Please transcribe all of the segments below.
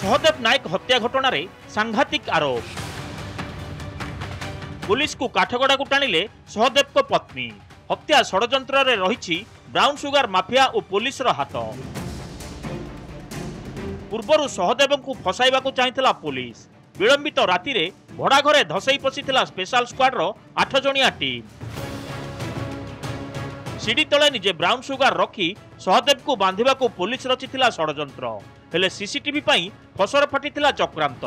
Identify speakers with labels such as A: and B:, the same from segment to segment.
A: सहदेव नायक हत्या घटना सांघातिक आरोप। पुलिस को काठगड़ा को टाणिले सहदेव को पत्नी। हत्या षड्यंत्र रे रही ब्राउन सुगर माफिया और पुलिस रो हाथ। पूर्वर सहदेव को फसाइबा को चाहिथिला पुलिस। विलंबित राति रे भड़ा घरे धसई पशिथिला स्पेशल स्क्वाड रो 8 जणिया टीम। सीढ़ी तले निजे ब्राउन सुगर रखी सहदेव को बांधिबा को पुलिस रचिथिला षड्यंत्र। हेले सीसीटीवी पई फसर फाटिथिला चक्रांत।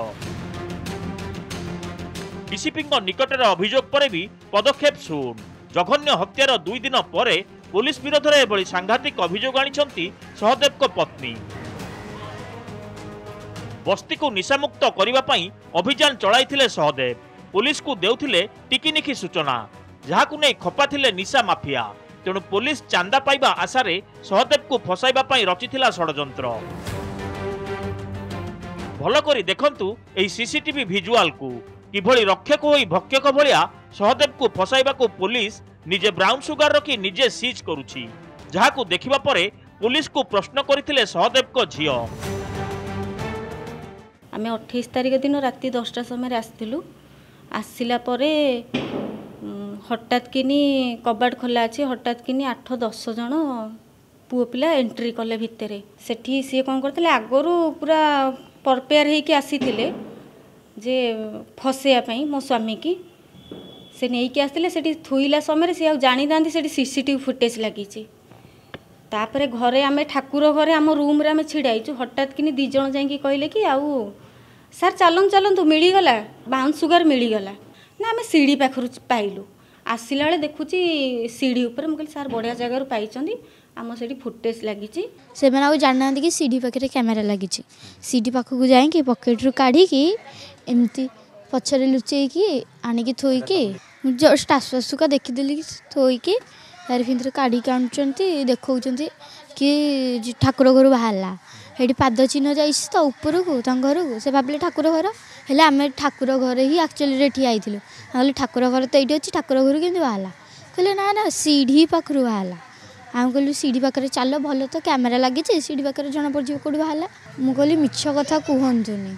A: डीसीपी निकट में अभियोग पर भी पदक्षेप शून्य। जघन्य हत्यार 2 दिन पर पुलिस विरोध में एभली सांघातिक अभियोग आनिछंती सहदेव को पत्नी। बस्ती को निशामुक्त करने पई अभियान चलाइथिले सहदेव। पुलिस को देउथिले टिकिनिखी सूचना, जहाकु नै खपाथिले निशा माफिया। तेणु पुलिस चांदा पाइबा आशारे सहदेव को फसाइबा पई रचिथिला षड्यंत्र। भल करी देखंतु एही सीसीटीवी विजुआल को किभली रक्षक होई भक्षक भलिया सहदेव को फसाइबा को पुलिस निजे ब्राउन सुगर रखी निजे सीज करुछि। जहाकु देखिबा परे पुलिस को प्रश्न करथिले सहदेव को झियो।
B: आमे 28 तारिख दिन राति 10टा समय आसथिलु। आसिला परे हठात किनी कबाड़ खोला अछि। हठात किनी 8-10 जण पुओ पिला एंट्री कले भितरे। सेठी सी कोन करथिले आगरु पूरा प्रिपेयर हेकि आसीथिले जे फसेया पई मो स्वामी की से नहीं कि आसथिले। सेठी थुइला समय से जानी दांती सेठी सीसीटीवी फुटेज लागिछि। तापरे घरे आमे ठाकुर घरे आम रूम रे आमे छिड़ाइछु। हठात किनी 2 जण जाई कहले कि आउ सर चलन चलन तू मिली गला ब्राउन सुगर मिली गला ना। आमे सीढ़ी पाखरु पाइलु। आसिला बेले देखुची सीढ़ी ऊपर मु कहली सर बढ़िया जगह पाइछंदी आम सेठी फुटेज लागिछि।
C: से मैंने आउ जानना कि सीढ़ी पाखे कैमेरा लगी। सीढ़ी पाखक जाइए पकेट रू काढ़ी एमती पछरे लुचेकी आनिकी थोइकी जस्ट आसपासुका देखीदेली थोइकी तार भितर काढ़ी आनुचंती देखौचंती कि ठाकुर घर बाहरला। हेटी पाद चिन्ह जाइए तो ऊपर को घर को से भाविले ठाकुर घर। हेले आमे ठाकुर घर ही एक्चुअली ठिया आइथिलु। कहले ठाकुर घर तो ये अच्छी ठाकुर घर केमती बाहरला। कहले ना ना सीढ़ी पाखरु बाहरला। आम कहलु सीढ़ी पाखे चल भल तो कैमेरा लगी सीढ़ी पाखे जना पड़ कौट बाहरला। मु कहली मिछ कथा कहतुनी।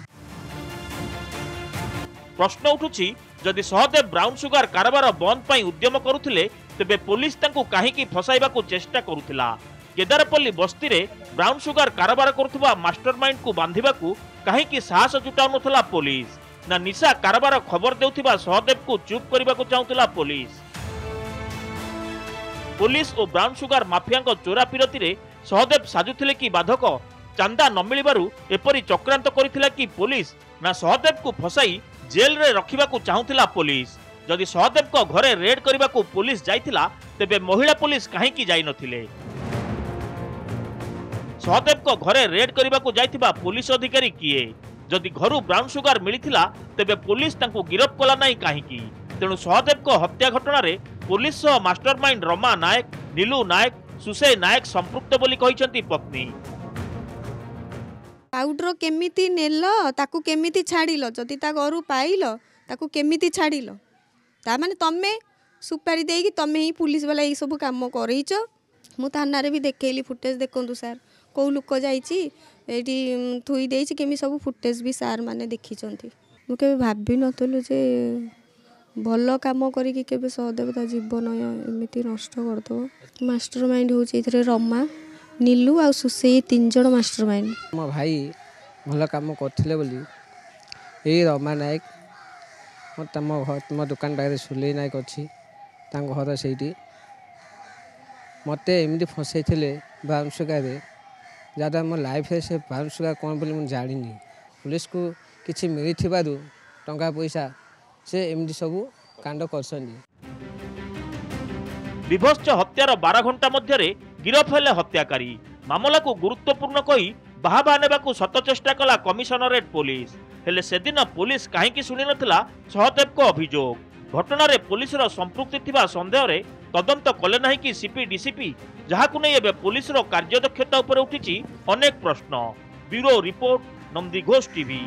A: प्रश्न उठुछि जदि सहदेव ब्राउन सुगर कारबार बंद पई उद्यम करुथिले तेबे पुलिस तांको काहेकि फसाइबा को चेष्टा करुथिला। केदारपल्ली बस्ती रे ब्राउन सुगर कारबार करुथुबा मास्टरमाइंड को बांधिबा को काहेकि साहस जुटाउनथला पुलिस ना निशा कारबार खबर देउथिबा सहदेव को चुप करबा को चाहुथला पुलिस। पुलिस और ब्राउन सुगर माफिया चोरा पिरती रे सहदेव साजुथिले कि बाधक चांदा न मिलिबारु एपरी चक्रांत करिथिला कि पुलिस ना सहदेव को फसाई जेल रे रखिबा को चाहुथिला पुलिस। जदि सहदेव को घरे रेड करबा को पुलिस जाइथिला तेबे महिला पुलिस काहे कि जाई नथिले। सहदेव को घरे रेड करबा को जाइथिबा पुलिस अधिकारी किए। जदि घरु ब्राउन सुगर मिलिथिला तेबे पुलिस तांको गिरफ कला नाही काहे कि। तेणु सहदेव को हत्या घटना रे पुलिस सह मास्टरमाइंड रमा नायक, नीलू नायक, सुसे नायक संपृक्त बोली कहिसंती पत्नी।
D: पाउडर केमिति नेल ताकू केमिति छाड़िल जदि ता घरु पाइल ताकू केमिति छाड़िल ता माने तमे सुपारी देकी तमे ही पुलिस वाला ये सब काम करैछ। मु थाना रे भी देखेली फुटेज देखंतु सर को लुक जाइछि एटी थुई देछि केमि सब फुटेज भी सर माने देखिचंती। मु केबे भाबी नथलु जे भल काम करिके केबे सहदेव ता जीवन एमिति नष्ट करदो। मास्टरमाइंड होछि इथरे रमा, नीलू आ सुसे 3 जण मास्टरमाइंड।
E: मो भाई भल काम करथिले बोली ए रमा नायक मो दुकान पाखे सुले नायक अच्छी घर से मत एमती फसई ब्राउन सुगर जहाँ मो लाइफ से ब्राउन सुगर कौन बोली मुझे जानी। पुलिस को किसी मिली टंका पैसा से एमती सब कांड कर।
A: विभत्स हत्यार 12 घंटा मध्य गिरफ हेले हत्याकारी। मामला को गुरुत्वपूर्ण कही बाहाबा नेबाकू शत चेष्टा कला कमिशनरेट पुलिस। हेले सेदिन पुलिस काहेकि शुणी नथिला सहदेव को अभियोग। घटना पुलिस संपृक्ति थिबा संदेह रे तदंत कले नाही कि सीपी डीसीपी, जहाकु नै एबे पुलिस कार्यदक्षता उपर उठिछि अनेक प्रश्न। Bureau report, Nandi Ghosh TV.